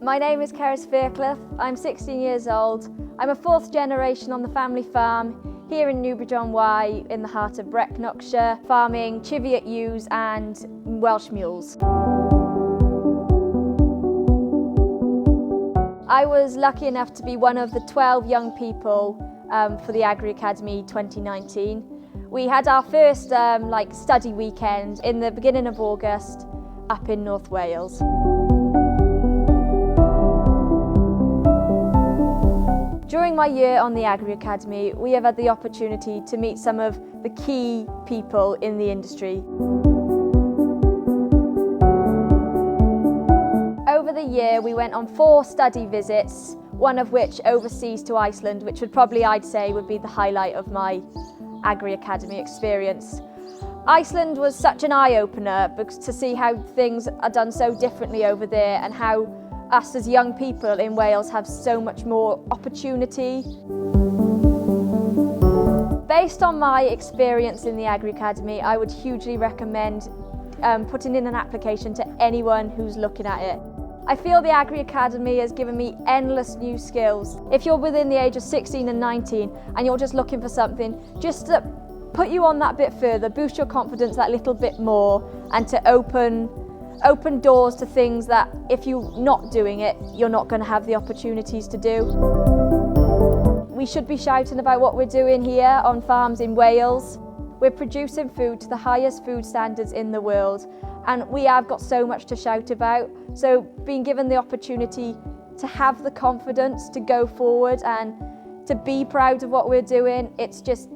My name is Cerys Fairclough. I'm 16 years old. I'm a fourth generation on the family farm here in Newbridge-on-Wye in the heart of Brecknockshire, farming Cheviot ewes and Welsh mules. I was lucky enough to be one of the 12 young people for the Agri Academy 2019. We had our first study weekend in the beginning of August up in North Wales. During my year on the Agri Academy, we have had the opportunity to meet some of the key people in the industry. Over the year, we went on 4 study visits, one of which overseas to Iceland, which would probably, I'd say, would be the highlight of my Agri Academy experience. Iceland was such an eye-opener to see how things are done so differently over there and how us as young people in Wales have so much more opportunity. Based on my experience in the Agri Academy, I would hugely recommend putting in an application to anyone who's looking at it. I feel the Agri Academy has given me endless new skills. If you're within the age of 16 and 19 and you're just looking for something, just to put you on that bit further, boost your confidence that little bit more, and to open doors to things that if you're not doing it, you're not going to have the opportunities to do. We should be shouting about what we're doing here on farms in Wales. We're producing food to the highest food standards in the world, and we have got so much to shout about. So being given the opportunity to have the confidence to go forward and to be proud of what we're doing, it's just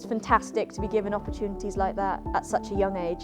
fantastic to be given opportunities like that at such a young age.